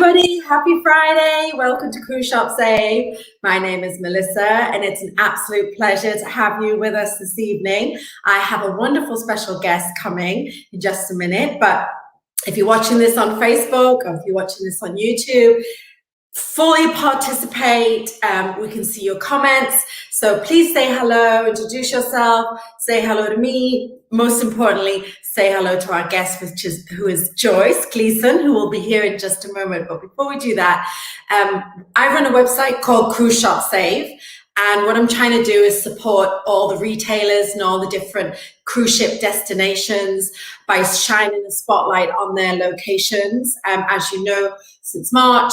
everybody, happy Friday. Welcome to Cruise Shop Save. My name is Melissa and it's an absolute pleasure to have you with us this evening. I have a wonderful special guest coming in just a minute, but if you're watching this on Facebook or if you're watching this on YouTube, fully participate. We can see your comments. So please say hello, introduce yourself, say hello to me. Most importantly, say hello to our guest, who is Joyce Gleeson, who will be here in just a moment. But before we do that, I run a website called Cruise Shop Save. And what I'm trying to do is support all the retailers and all the different cruise ship destinations by shining the spotlight on their locations. As you know, since March,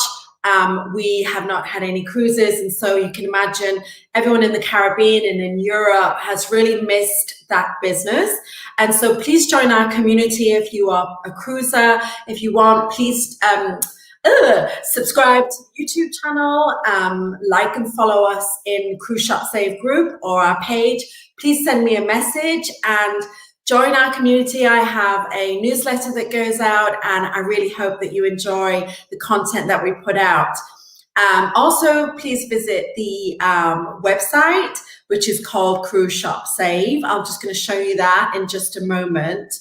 we have not had any cruises, and so you can imagine everyone in the Caribbean and in Europe has really missed that business. And so please join our community if you are a cruiser. If you want, please subscribe to the YouTube channel, like and follow us in Cruise Shop Save group or our page. Please send me a message and join our community. I have a newsletter that goes out, and I really hope that you enjoy the content that we put out. Also, please visit the website, which is called Cruise Shop Save. I'm just going to show you that in just a moment.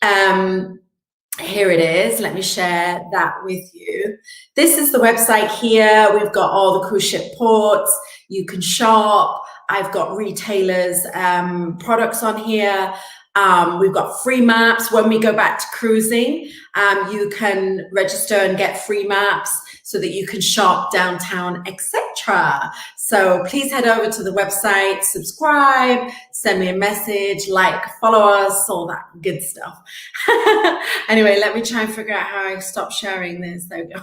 Here it is. Let me share that with you. This is the website here. We've got all the cruise ship ports. You can shop. I've got retailers' products on here. We've got free maps. When we go back to cruising, you can register and get free maps so that you can shop downtown, etc. So please head over to the website, subscribe, send me a message, like, follow us, all that good stuff. Anyway, let me try and figure out how I stop sharing this. There we go.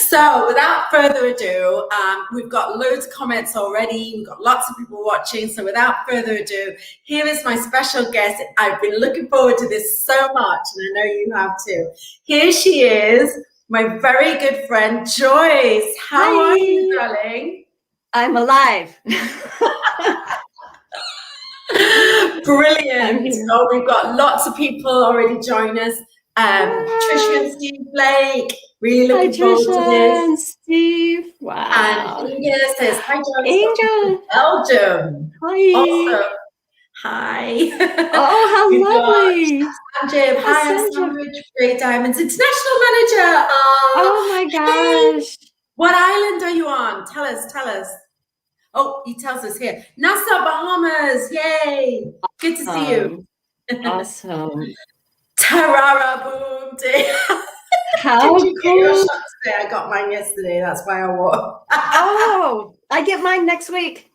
So without further ado, we've got loads of comments already. We've got lots of people watching. So without further ado, here is my special guest. I've been looking forward to this so much, and I know you have too. Here she is, my very good friend, Joyce. How are you, darling? I'm alive. Brilliant. Oh, we've got lots of people already join us. Tricia and Steve Blake, really looking forward to this. And Steve, wow. And Inga says, hi, Joyce. Inga. Belgium. Hi. Also, hi. Oh, how lovely. Sanjib, hi, I'm Sandwich Great Diamonds International Manager. Oh my gosh. Hey. What island are you on? Tell us. Oh, he tells us here. Nassau, Bahamas. Yay. Good to see you. Awesome. Tarara boom day. How Did you get your cool. shots today? I got mine yesterday. That's why I wore. Oh, I get mine next week.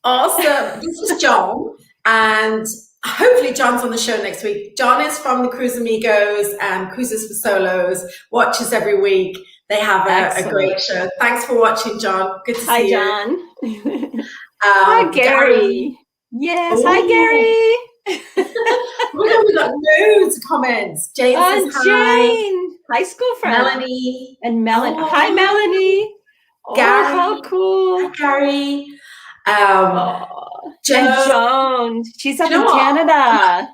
Awesome. This is John, and hopefully John's on the show next week. John is from the Cruise Amigos and Cruises for Solos, watches every week. They have a great show. Thanks for watching, John. Good to see you. Hi, John. Hi, Gary. Yes, hi, Gary. We got loads of comments. Jane says hi. Jane, high school friend. Melanie. And Melanie. Oh. Hi, Melanie. Gary. Oh, how cool. Hi, Gary. And Joan. She's up in Canada.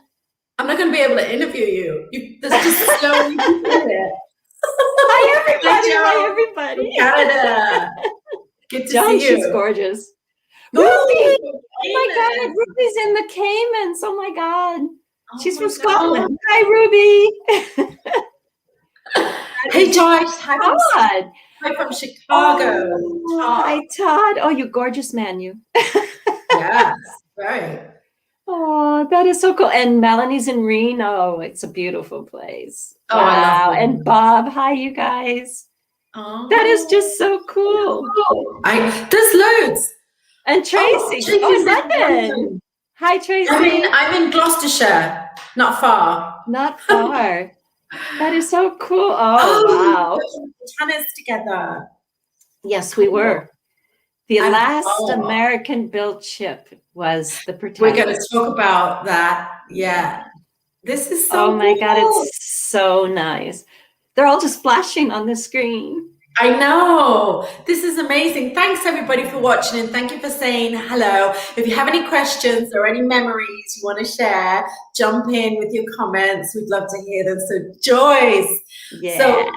I'm not going to be able to interview you. There's just so many people here. Hi, everybody. Hi, everybody. Canada. Good to Joan, see you. She's gorgeous. Ruby. Oh, my God. Ruby's in the Caymans. Oh, my God. She's from Scotland. Hi, Ruby. Hey, Joyce. Hi, Todd. Hi from Chicago. Oh, hi, Todd. Oh, you gorgeous man, you. Yes, right. Oh, that is so cool. And Melanie's in Reno. It's a beautiful place. Oh, wow. I love it. And Bob. Hi, you guys. Oh. That is just so cool. There's loads. And Tracy. Oh, London. Hi, Tracy. I'm in Gloucestershire. Not far. Not far. That is so cool. Oh, wow. Tennis together. Yes, we were. The last American-built ship was the Britannic. We're going to talk about that. Yeah. This is so Oh, my God. It's so nice. They're all just flashing on the screen. I know. This is amazing. Thanks, everybody, for watching, and thank you for saying hello. If you have any questions or any memories you want to share, jump in with your comments. We'd love to hear them. So, Joyce. Yeah. So,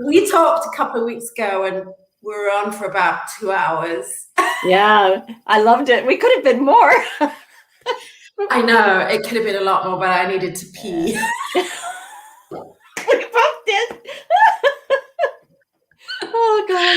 we talked a couple of weeks ago and we were on for about 2 hours. Yeah, I loved it. We could have been more. I know, it could have been a lot more, but I needed to pee. We both did. Oh God.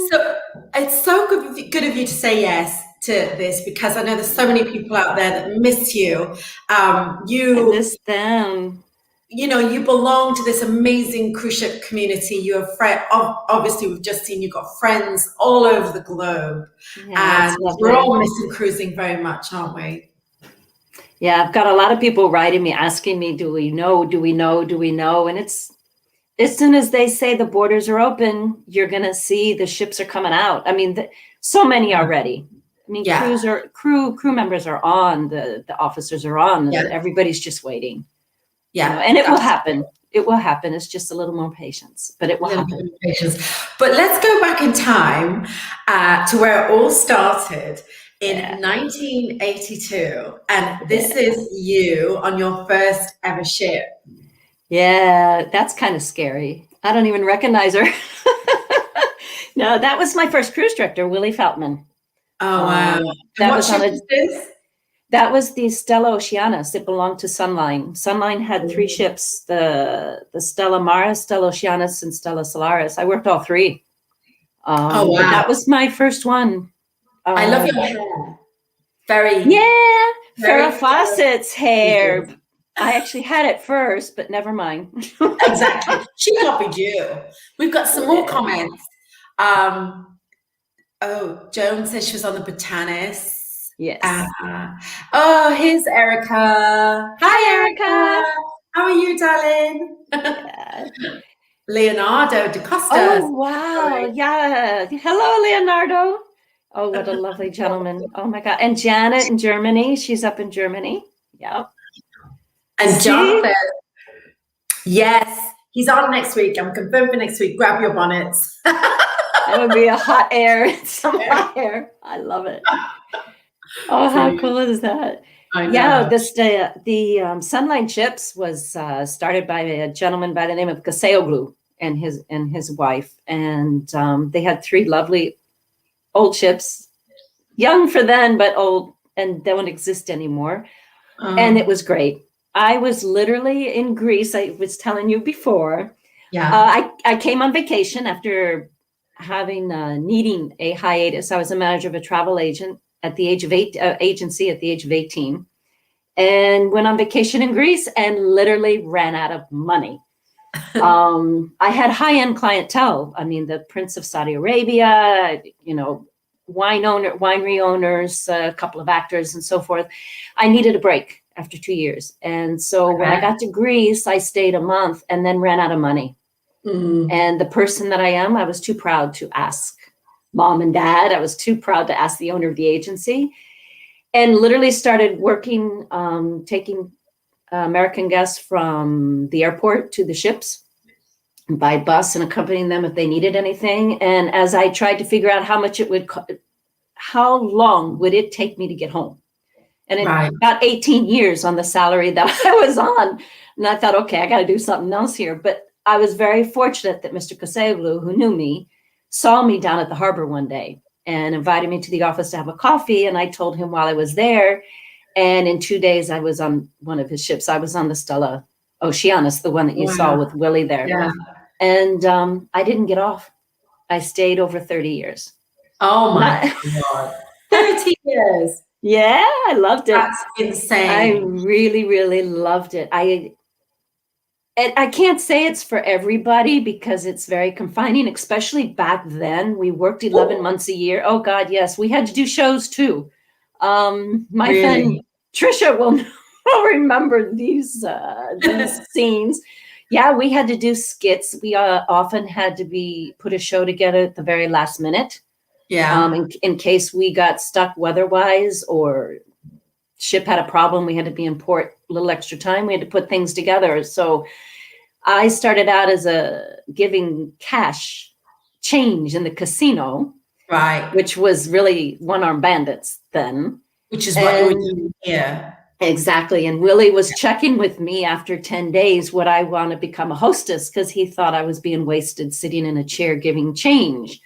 So it's so good of you to say yes to this, because I know there's so many people out there that miss you. I miss them. You know, you belong to this amazing cruise ship community. You have obviously we've just seen you've got friends all over the globe, and we're all missing cruising very much, aren't we? Yeah, I've got a lot of people writing me, asking me, do we know? And it's, as soon as they say the borders are open, you're going to see the ships are coming out. I mean, so many already. I mean, crew members are on, the officers are on, everybody's just waiting. Yeah. You know, and it will happen. It will happen. It's just a little more patience, but it will happen. But let's go back in time to where it all started in 1982. And this is you on your first ever ship. Yeah, that's kind of scary. I don't even recognize her. No, that was my first cruise director, Willie Feltman. Oh, wow. That was the Stella Oceanus. It belonged to Sunline. Sunline had 3 ships, the Stella Mara, Stella Oceanus, and Stella Solaris. I worked all 3. Oh, wow. But that was my first one. I love your hair. Farrah Fawcett's hair. I actually had it first, but never mind. Exactly. She copied you. We've got some more comments. Joan says she was on the Britanis. Yes. Here's Erica. Hi, Erica. How are you, darling? Leonardo da Costa. Oh, wow. Yeah. Hello, Leonardo. Oh, what a lovely gentleman. Oh, my God. And Janet in Germany. She's up in Germany. Yeah. And John says, yes, he's on next week. I'm confirmed for next week. Grab your bonnets. That would be a hot air. Some hot air. I love it. Oh, how cool is that? Yeah, the Sunline Ships was started by a gentleman by the name of Kaseoglu and his wife, and they had 3 lovely old ships, young for then, but old, and they don't exist anymore. And it was great. I was literally in Greece. I was telling you before. Yeah. I came on vacation after having needing a hiatus. I was a manager of a travel agency at the age of 18, and went on vacation in Greece and literally ran out of money. I had high-end clientele. I mean, the Prince of Saudi Arabia, you know, winery owners, a couple of actors and so forth. I needed a break after 2 years. And so when I got to Greece, I stayed a month and then ran out of money. And the person that I am, I was too proud to ask Mom and Dad. I was too proud to ask the owner of the agency, and literally started working, taking American guests from the airport to the ships by bus and accompanying them if they needed anything. And as I tried to figure out how much it would, how long would it take me to get home? And in about 18 years on the salary that I was on. And I thought, okay, I got to do something else here. But I was very fortunate that Mr. Kaseoglu, who knew me, saw me down at the harbor one day and invited me to the office to have a coffee. And I told him while I was there. And in 2 days, I was on one of his ships. I was on the Stella Oceanus, the one that you saw with Willie there. Yeah. And I didn't get off. I stayed over 30 years. Oh, my God. 30 years. Yeah, I loved it. That's insane. I really, really loved it. I can't say it's for everybody because it's very confining, especially back then. We worked 11 months a year. Oh, God, yes. We had to do shows, too. My friend Trisha will remember these scenes. Yeah, we had to do skits. We often had to put a show together at the very last minute. Yeah. In case we got stuck weather-wise or ship had a problem, we had to be in port a little extra time. We had to put things together. So I started out as giving cash change in the casino. Right. Which was really one-armed bandits then. Which is what you were doing here. Exactly. And Willie was checking with me after 10 days, would I want to become a hostess? Because he thought I was being wasted sitting in a chair giving change.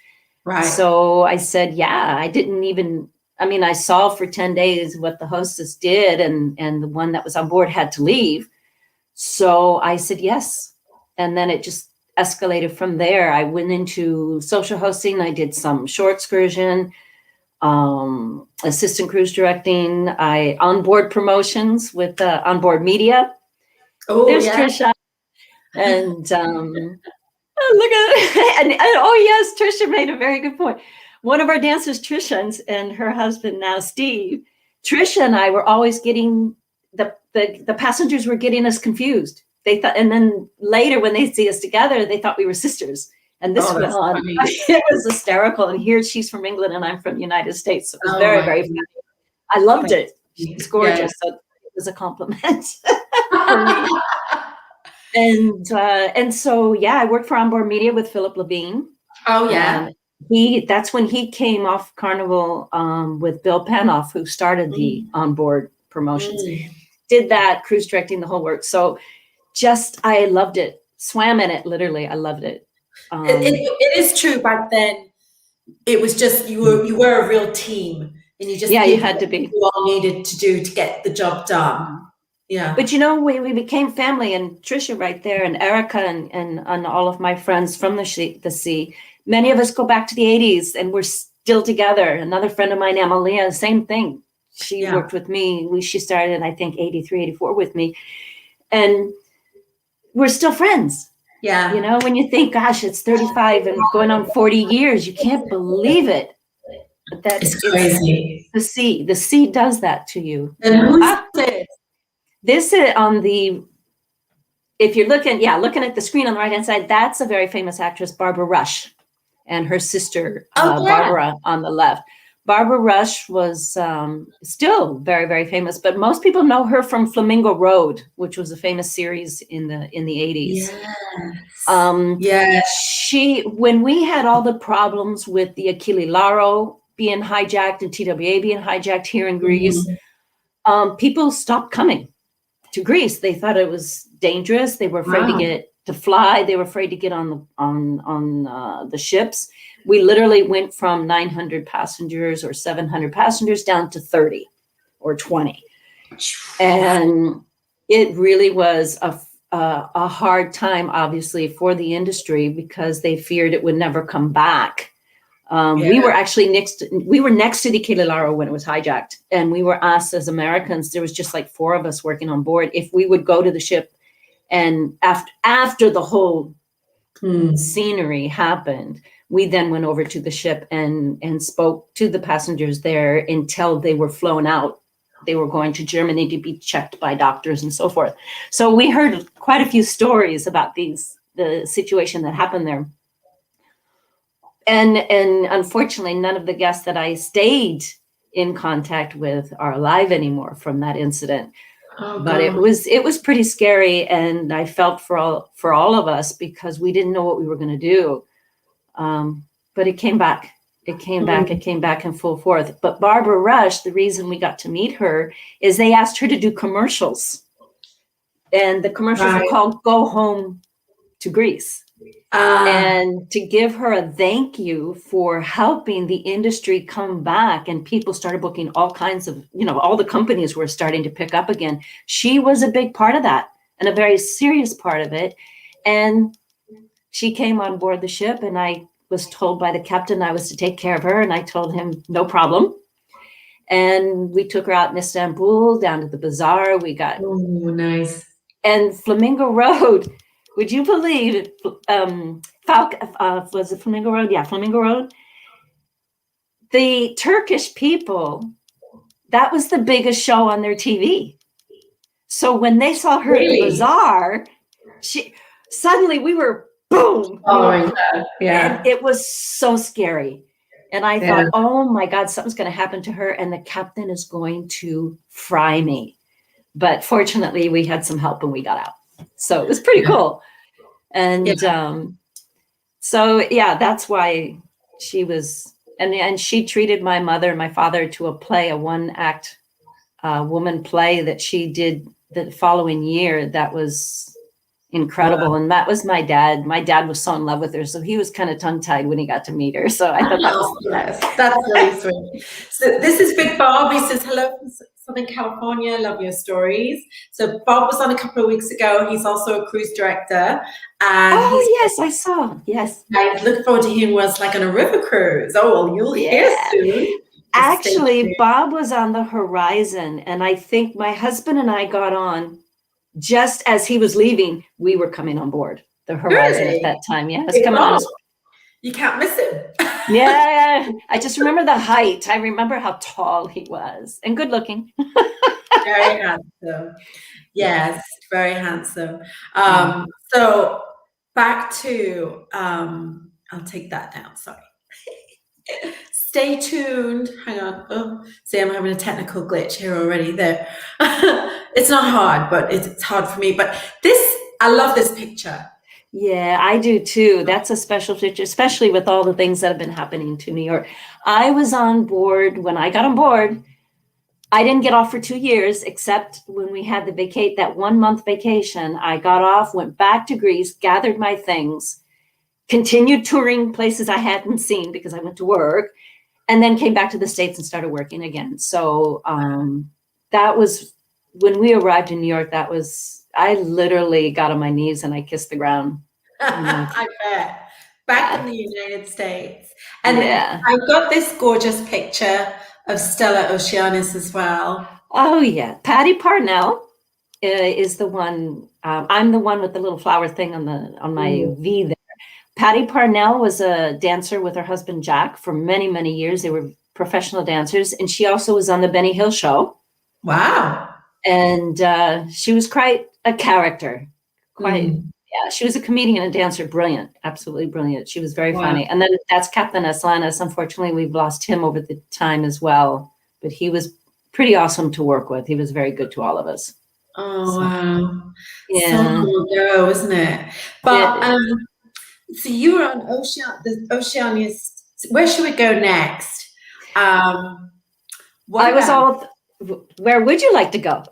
Right. So I said, yeah, I saw for 10 days what the hostess did, and the one that was on board had to leave. So I said, yes. And then it just escalated from there. I went into social hosting. I did some short excursion, assistant cruise directing. I onboard promotions with onboard media. Oh, there's yeah. Trisha. And look at it. And oh yes, Trisha made a very good point. One of our dancers, Trisha, and her husband now, Steve. Trisha and I were always getting the passengers were getting us confused. They thought, and then later when they see us together, they thought we were sisters. And this went on. It was hysterical. And here she's from England and I'm from the United States. So it was very, very funny. I loved it. She's gorgeous. Yeah. So it was a compliment for me. And so, yeah, I worked for Onboard Media with Philip Levine. Oh, yeah. That's when he came off Carnival with Bill Panoff, who started the onboard promotions. Did that, cruise directing, the whole work. So I loved it. Swam in it, literally. I loved it. It is true. Back then, it was just you were a real team, and you just you had to be. You all needed to do to get the job done. Yeah. But we became family, and Trisha right there, and Erica, and all of my friends from the sea. Many of us go back to the 80s, and we're still together. Another friend of mine, Amalia, same thing. She worked with me. She started, I think, 83, 84 with me, and we're still friends. Yeah. You know, when you think, gosh, it's 35 and going on 40 years, you can't believe it. But it's crazy. The sea. The sea does that to you. And who's this? This is on the, if you're looking at the screen on the right-hand side, that's a very famous actress, Barbara Rush, and her sister, Barbara, on the left. Barbara Rush was still very, very famous, but most people know her from Flamingo Road, which was a famous series in the 80s. Yes. When we had all the problems with the Achille Lauro being hijacked and TWA being hijacked here in Greece, people stopped coming to Greece. They thought it was dangerous. They were afraid to fly. They were afraid to get on the ships. We literally went from 900 passengers or 700 passengers down to 30 or 20. And it really was a hard time, obviously, for the industry because they feared it would never come back. We were actually next to the Achille Lauro when it was hijacked. And we were asked as Americans, there was just like 4 of us working on board, if we would go to the ship. And after the whole scenery happened, we then went over to the ship and spoke to the passengers there until they were flown out. They were going to Germany to be checked by doctors and so forth. So we heard quite a few stories about the situation that happened there. And unfortunately, none of the guests that I stayed in contact with are alive anymore from that incident. But it was pretty scary, and I felt for all of us because we didn't know what we were going to do. But it came back. It came back in full force. But Barbara Rush, the reason we got to meet her is they asked her to do commercials, and the commercials were called "Go Home to Greece." And to give her a thank you for helping the industry come back, and people started booking all kinds of, all the companies were starting to pick up again. She was a big part of that and a very serious part of it. And she came on board the ship, and I was told by the captain I was to take care of her. And I told him, no problem. And we took her out in Istanbul down to the bazaar. We got nice. And Flamingo Road. Would you believe was it Flamingo Road? Yeah, Flamingo Road. The Turkish people, that was the biggest show on their TV. So when they saw her at the bazaar, suddenly we were boom. Oh my God. Yeah. And it was so scary. And I thought, oh my God, something's going to happen to her, and the captain is going to fry me. But fortunately, we had some help and we got out. So it was pretty cool. And so, that's why she was, and she treated my mother and my father to a 1-act woman play that she did the following year that was incredible. Wow. And that was my dad. My dad was so in love with her, so he was kind of tongue-tied when he got to meet her. So I thought that was nice. That's really sweet. So this is Big Bob. He says, hello from Southern California. Love your stories. So Bob was on a couple of weeks ago. He's also a cruise director. And yes, I saw. Yes. I look forward to hearing what's like on a river cruise. Oh, well, you'll hear soon. Actually, Bob was on the horizon, and I think my husband and I got on just as he was leaving. We were coming on board the horizon at that time. Yeah, it's coming on. You can't miss him. Yeah, I just remember the height. I remember how tall he was and good looking. Very handsome. Yes, very handsome. So back to, I'll take that down, sorry. Stay tuned. Hang on. Oh, see, I'm having a technical glitch here already there. It's not hard, but it's hard for me. But I love this picture. Yeah, I do too. That's a special picture, especially with all the things that have been happening to New York. I was on board when I got on board. I didn't get off for 2 years, except when we had that 1 month vacation. I got off, went back to Greece, gathered my things, continued touring places I hadn't seen because I went to work, and then came back to the States and started working again. So that was when we arrived in New York. I literally got on my knees and I kissed the ground. I bet. Back in the United States. And I've got this gorgeous picture of Stella Oceanis as well. Oh, yeah. Patty Parnell is the one. I'm the one with the little flower thing on my V there. Patty Parnell was a dancer with her husband, Jack, for many, many years. They were professional dancers. And she also was on the Benny Hill Show. Wow. And she was quite a character. Yeah, she was a comedian and dancer. Brilliant. Absolutely brilliant. She was very funny. And then that's Captain Aslanis. Unfortunately, we've lost him over the time as well. But he was pretty awesome to work with. He was very good to all of us. Oh, wow. Yeah. So cool go, isn't it? But so you were on the Oceanius. Where should we go next? Where would you like to go?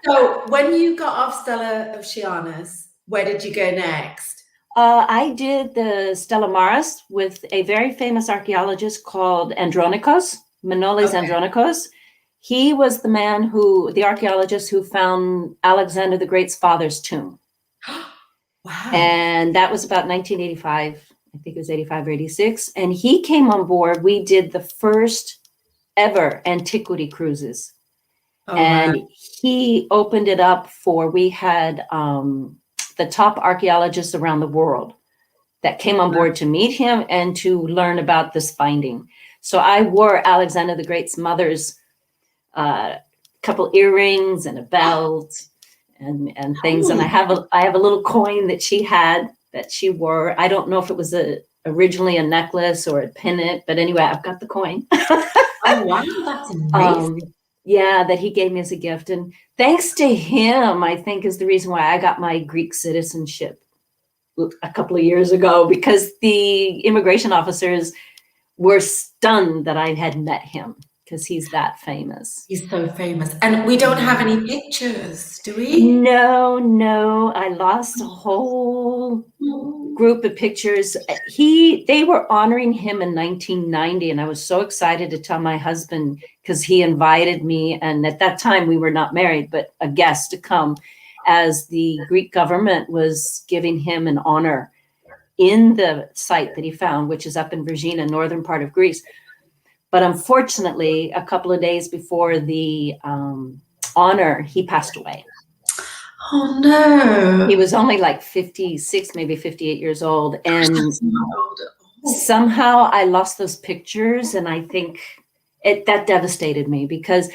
So when you got off Stella Oceanis, where did you go next? I did the Stella Maris with a very famous archaeologist called Andronikos, Manolis Andronikos. He was the archaeologist who found Alexander the Great's father's tomb. Wow. And that was about 1985. I think it was 85 or 86. And he came on board. We did the first ever antiquity cruises. He opened it up we had the top archaeologists around the world that came on board to meet him and to learn about this finding. So I wore Alexander the Great's mother's couple earrings and a belt and things. And I have a little coin that she had that she wore. I don't know if it was originally a necklace or a pendant, but anyway, I've got the coin. Oh, wow, that's amazing. That he gave me as a gift. And thanks to him, I think, is the reason why I got my Greek citizenship a couple of years ago, because the immigration officers were stunned that I had met him, because he's that famous. He's so famous. And we don't have any pictures, do we? No. I lost a whole group of pictures. They were honoring him in 1990, and I was so excited to tell my husband, because he invited me, and at that time we were not married, but a guest to come, as the Greek government was giving him an honor in the site that he found, which is up in Virginia, northern part of Greece. But unfortunately, a couple of days before the honor, he passed away. Oh, no. He was only like 56, maybe 58 years old. And somehow I lost those pictures. And I think that devastated me, because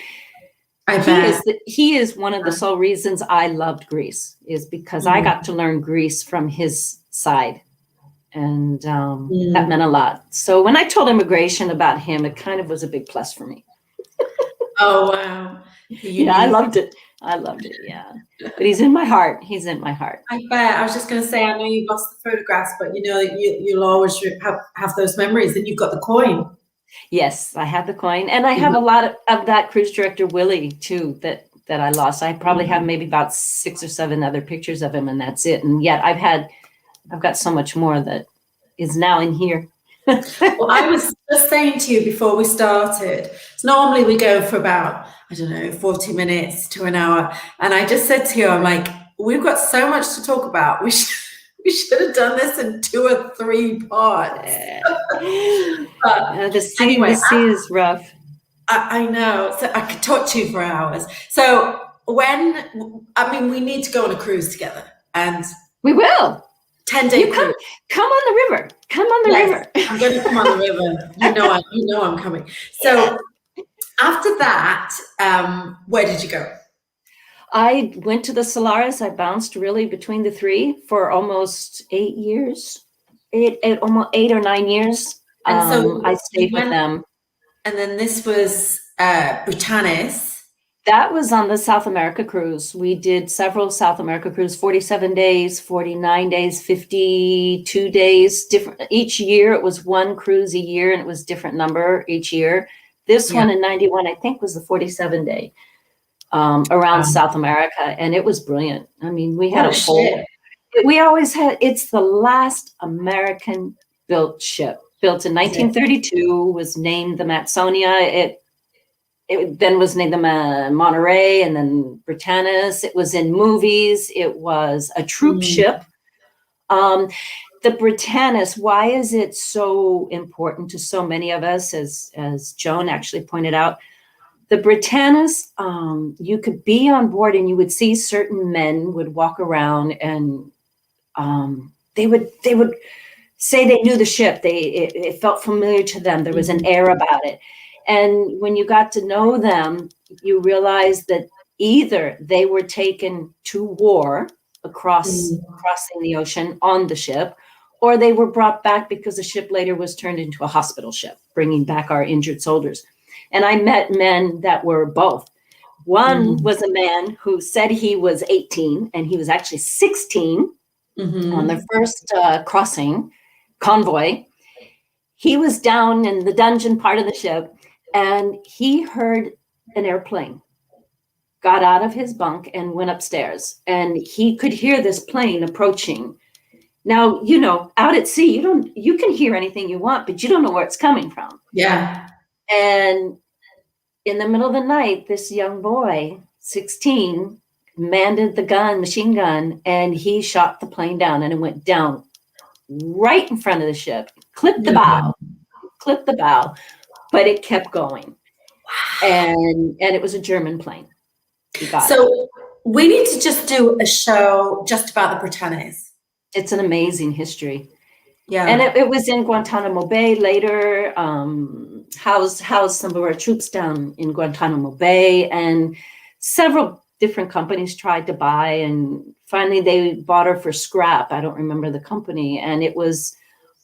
he is one of the sole reasons I loved Greece, is because I got to learn Greece from his side. And that meant a lot. So when I told immigration about him, it kind of was a big plus for me. Oh, wow. I loved it. Yeah. But he's in my heart. I bet. I was just going to say, I know you've lost the photographs, but you'll always have those memories, and you've got the coin. Yes, I have the coin, and I have a lot of that cruise director Willie too that I lost. I probably have maybe about 6 or 7 other pictures of him, and that's it. And yet I've got so much more that is now in here. Well, I was just saying to you before we started, so normally we go for about, I don't know, 40 minutes to an hour. And I just said to you, I'm like, we've got so much to talk about. We should have done this in 2 or 3 parts. The sea is rough. I know. So I could talk to you for hours. So we need to go on a cruise together. And we will. 10-day cruise. Come on the river. Come on the river. I'm going to come on the river. You know I'm coming. So after that, where did you go? I went to the Solaris. I bounced really between the 3 for almost 8 years. Almost 8 or 9 years. And so I stayed with them. And then this was Britanis. That was on the South America cruise. We did several South America cruises, 47 days, 49 days, 52 days. Different each year. It was 1 cruise a year, and it was different number each year. This one in 91, I think, was the 47-day around South America, and it was brilliant. I mean, we had we always had. It's the last American-built ship. Built in 1932, was named the Matsonia. It then was named the Monterey, and then Britanis. It was in movies. It was a troop ship. The Britanis, why is it so important to so many of us, as Joan actually pointed out? The Britanis, you could be on board and you would see certain men would walk around, and they would say they knew the ship. It felt familiar to them. There was an air about it. And when you got to know them, you realized that either they were taken to war crossing the ocean on the ship, or they were brought back because the ship later was turned into a hospital ship, bringing back our injured soldiers. And I met men that were both. One was a man who said he was 18, and he was actually 16 on the first crossing convoy. He was down in the dungeon part of the ship, and he heard an airplane, got out of his bunk and went upstairs, and he could hear this plane approaching. Now, out at sea, you can hear anything you want, but you don't know where it's coming from. Yeah. And in the middle of the night, this young boy, 16, manned the machine gun, and he shot the plane down, and it went down right in front of the ship, clipped the bow, but it kept going. And it was a German plane. So we need to just do a show just about the Britanis. It's an amazing history. Yeah. And it was in Guantanamo Bay later, housed some of our troops down in Guantanamo Bay, and several different companies tried to buy, and finally they bought her for scrap. I don't remember the company, and it was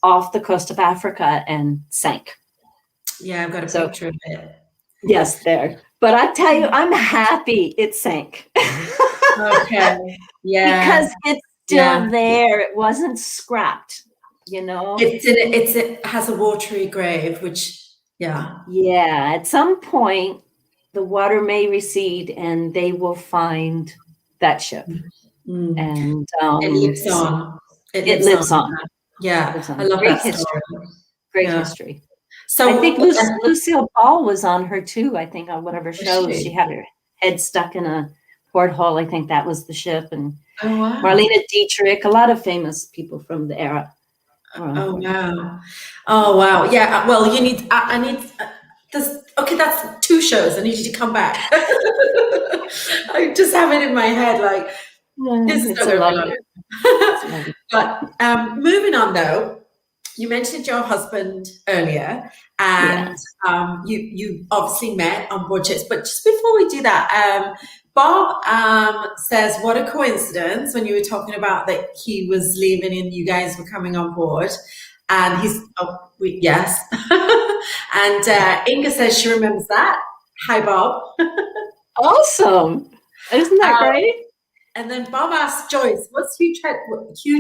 off the coast of Africa and sank. Yeah, I've got a picture of it. Yes, there. But I tell you, I'm happy it sank. Okay. Yeah. Because it's still there. It wasn't scrapped, It has a watery grave, which, Yeah, at some point, the water may recede and they will find that ship. And it lives on. It lives on. Yeah, lives on. I love Great that history. story. Great history. So I think Lucille Ball was on her too. I think on one of her shows, she had her head stuck in a porthole. I think that was the ship. And Marlene Dietrich, a lot of famous people from the era. Oh wow! Yeah. Well, you need. I need. Okay, that's 2 shows. I need you to come back. I just have it in my head, like this is so lovely. But moving on, though, you mentioned your husband earlier, and you obviously met on board ships. But just before we do that, Bob says, what a coincidence when you were talking about that he was leaving and you guys were coming on board. And he's, yes. And Inga says she remembers that. Hi, Bob. Awesome. Isn't that great? And then Bob asked Joyce, was Hugh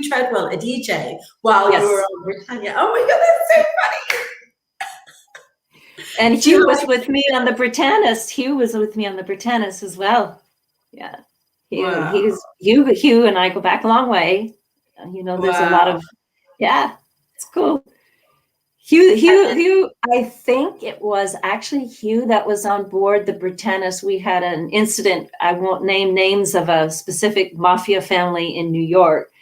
Treadwell a DJ while you were on Britannia? Oh my God, that's so funny. And Hugh was with me on the Britanis. Hugh was with me on the Britanis as well. Yeah. Hugh and I go back a long way. You know, there's a lot of, it's cool. Hugh, I think it was actually Hugh that was on board the Britanis. We had an incident. I won't name names of a specific mafia family in New York.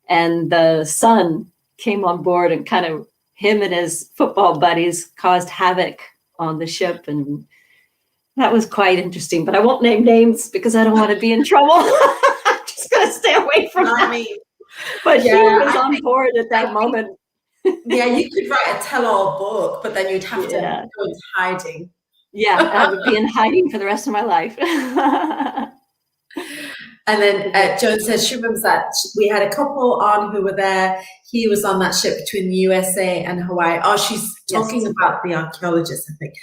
And the son came on board and kind of, him and his football buddies caused havoc on the ship. And that was quite interesting, but I won't name names because I don't want to be in trouble. I'm just going to stay away from that. But Hugh was on board at that moment. Yeah, you could write a tell-all book, but then you'd have to go into hiding. Yeah, I would be in hiding for the rest of my life. And then Joan says she remembers that we had a couple on who were there. He was on that ship between the USA and Hawaii. Oh, she's talking about the archaeologist, I think.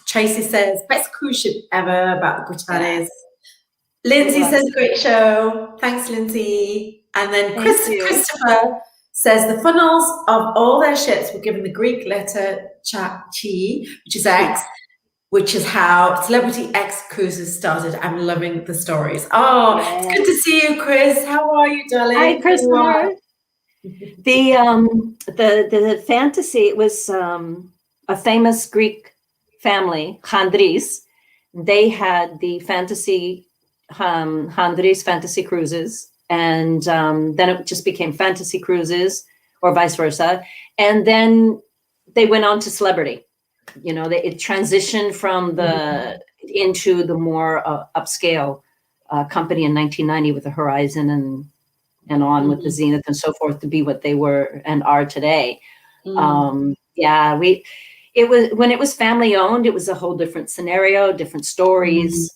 Tracy says, best cruise ship ever, about the Britanis. Lindsay says, great show. Thanks, Lindsay. And then Christopher says the funnels of all their ships were given the Greek letter chi, which is X, which is how Celebrity X Cruises started. I'm loving the stories. Oh, it's good to see you, Chris. How are you, darling? Hi, Christopher. The fantasy, it was a famous Greek family, Chandris. They had the fantasy, Chandris Fantasy Cruises. And then it just became Fantasy Cruises, or vice versa. And then they went on to Celebrity. You know, it transitioned from into the more upscale company in 1990 with the Horizon and on with the Zenith and so forth to be what they were and are today. It was when it was family owned, it was a whole different scenario, different stories.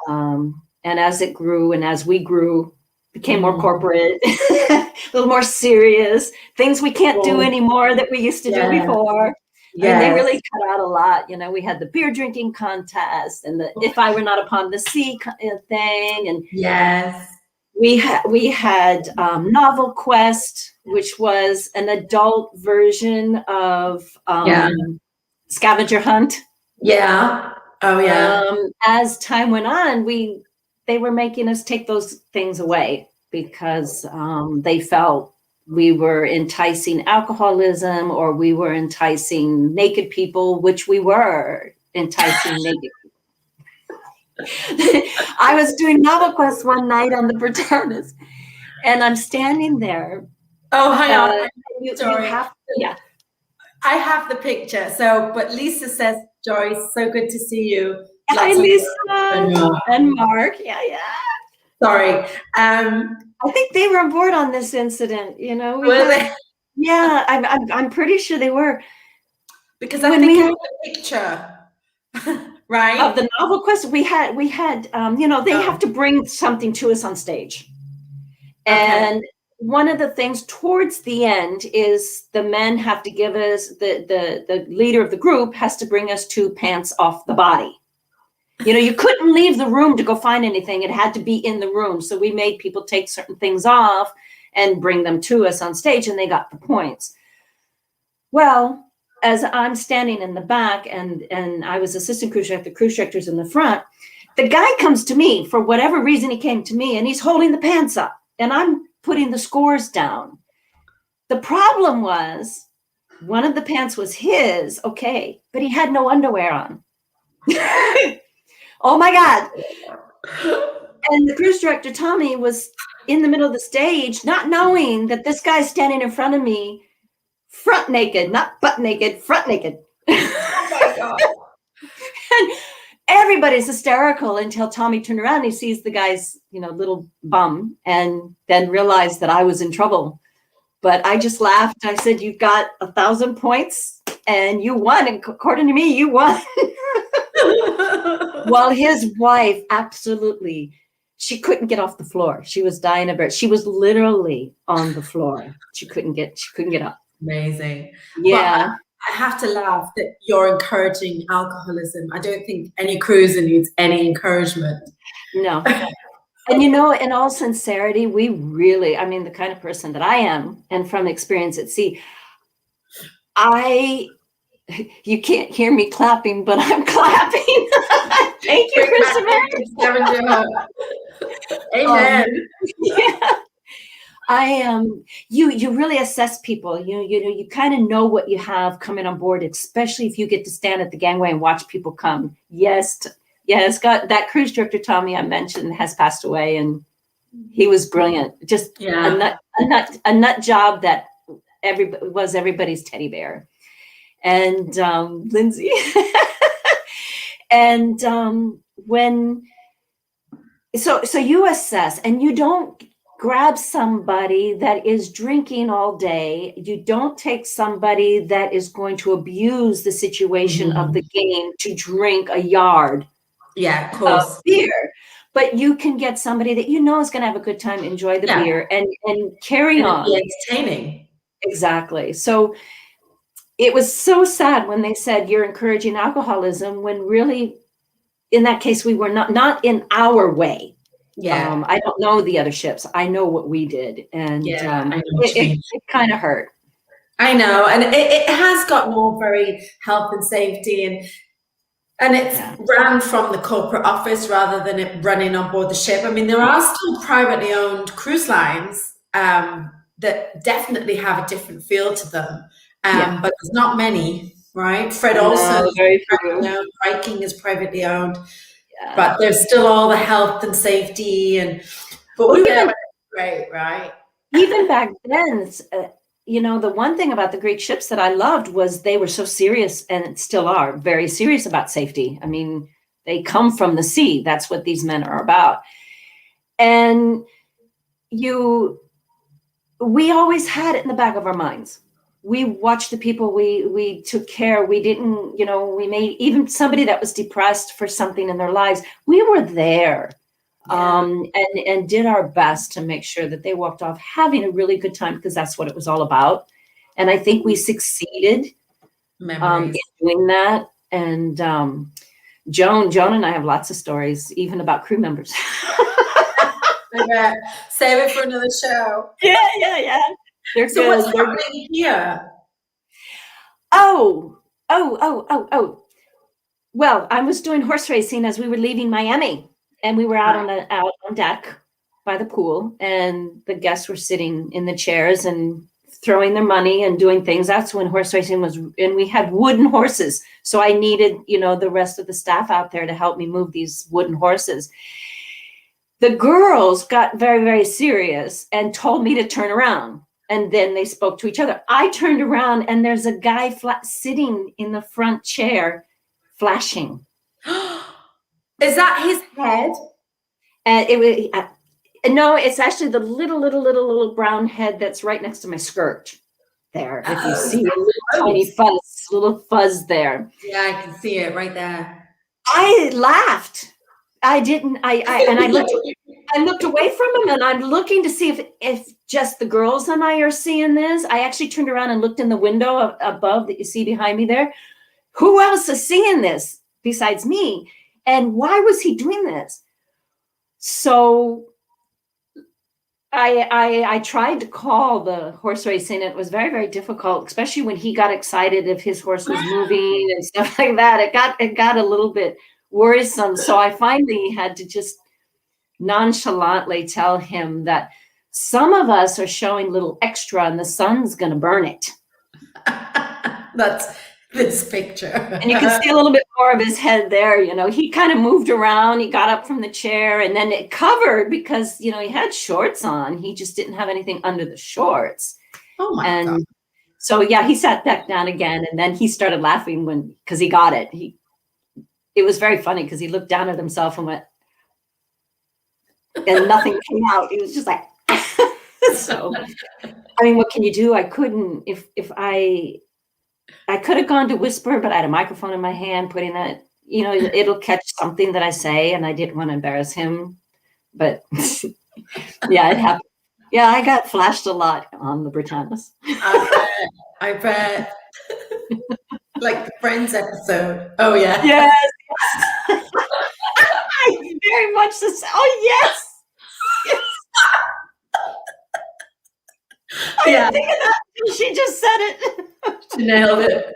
And as it grew and as we grew, became more corporate, a little more serious, things we can't do anymore that we used to do before. And they really cut out a lot. You know, we had the beer drinking contest and the If I Were Not Upon the Sea thing. And we had Novel Quest, which was an adult version of Scavenger Hunt. As time went on, they were making us take those things away because they felt we were enticing alcoholism or we were enticing naked people, which we were enticing naked people. I was doing Novel Quest one night on the Britanis, and I'm standing there. Oh, hang on. Sorry. I have the picture. So, but Lisa says, Joyce, so good to see you. Hi, Lisa and Mark. Sorry. I think they were on board on this incident. You know, I'm pretty sure they were, because I think I have the picture, right, of the Novel Quest. We had you know, they have to bring something to us on stage, and one of the things towards the end is the men have to give us the leader of the group has to bring us 2 pants off the body. You know, you couldn't leave the room to go find anything. It had to be in the room. So we made people take certain things off and bring them to us on stage, and they got the points. Well, as I'm standing in the back and I was assistant cruise director's in the front, the guy comes to me, for whatever reason he came to me, and he's holding the pants up, and I'm putting the scores down. The problem was one of the pants was his, but he had no underwear on. Oh my God. And the cruise director, Tommy, was in the middle of the stage, not knowing that this guy's standing in front of me, front naked, not butt naked, front naked. Oh my God. And everybody's hysterical until Tommy turned around and he sees the guy's, you know, little bum, and then realized that I was in trouble. But I just laughed. I said, "You've got 1,000 points and you won. And according to me, you won." Well, his wife, absolutely, she couldn't get off the floor. She was dying of it. She was literally on the floor. She couldn't get up. Amazing. Yeah. But I have to laugh that you're encouraging alcoholism. I don't think any cruiser needs any encouragement. No. And, you know, in all sincerity, we really, I mean, the kind of person that I am, and from experience at sea, I you can't hear me clapping, but I'm clapping. Thank you, Christopher. Amen. Yeah. You really assess people. You kind of know what you have coming on board, especially if you get to stand at the gangway and watch people come. Yes, God, that cruise director Tommy I mentioned has passed away, and he was brilliant. Just a nut job that was everybody's teddy bear. And Lindsay, and so you assess, and you don't grab somebody that is drinking all day. You don't take somebody that is going to abuse the situation of the game to drink a yard of beer. But you can get somebody that you know is going to have a good time, enjoy the beer, and carry on. Be entertaining. Exactly. So it was so sad when they said you're encouraging alcoholism, when really, in that case, we were not in our way. Yeah. I don't know the other ships. I know what we did, and it kind of hurt. I know, and it has gotten all very health and safety, and it's ran from the corporate office rather than it running on board the ship. I mean, there are still privately owned cruise lines that definitely have a different feel to them, but there's not many, right? Fred Olsen, Viking is privately owned. But there's still all the health and safety, but we were great, right? Even back then, the one thing about the Greek ships that I loved was they were so serious, and still are very serious about safety. I mean, they come from the sea. That's what these men are about. And we always had it in the back of our minds. We watched the people, we took care. We didn't, we made even somebody that was depressed for something in their lives. We were there and did our best to make sure that they walked off having a really good time, because that's what it was all about. And I think we succeeded in doing that. And Joan and I have lots of stories, even about crew members. Save it for another show. Yeah. They're so good. What's happening here? Oh. Well, I was doing horse racing as we were leaving Miami, and we were out on deck by the pool, and the guests were sitting in the chairs and throwing their money and doing things. That's when horse racing was, and we had wooden horses. So I needed, the rest of the staff out there to help me move these wooden horses. The girls got very, very serious and told me to turn around. And then they spoke to each other. I turned around, and there's a guy sitting in the front chair flashing. Is that his head? And it was no, it's actually the little brown head that's right next to my skirt there. If you see a little tiny fuzz there. Yeah, I can see it right there. I laughed. I didn't. I looked away from him, and I'm looking to see if just the girls and I are seeing this. I actually turned around and looked in the window above that you see behind me there. Who else is seeing this besides me? And why was he doing this? So I tried to call the horse racing. It was very, very difficult, especially when he got excited if his horse was moving and stuff like that. It got a little bit worrisome. So I finally had to just nonchalantly tell him that some of us are showing a little extra, and the sun's going to burn it. That's this picture. And you can see a little bit more of his head there. He kind of moved around. He got up from the chair, and then it covered because, he had shorts on. He just didn't have anything under the shorts. Oh my God. So he sat back down again, and then he started laughing because he got it. It was very funny because he looked down at himself and went, and nothing came out. He was just like, so, I mean, what can you do? I couldn't, if I could have gone to whisper, but I had a microphone in my hand, putting that, it'll catch something that I say, and I didn't want to embarrass him, but it happened. Yeah, I got flashed a lot on the Britanis. I bet. Like the Friends episode. Oh yeah. Yes. Very much the same. Oh yes. I didn't think of that. She just said it. She nailed it.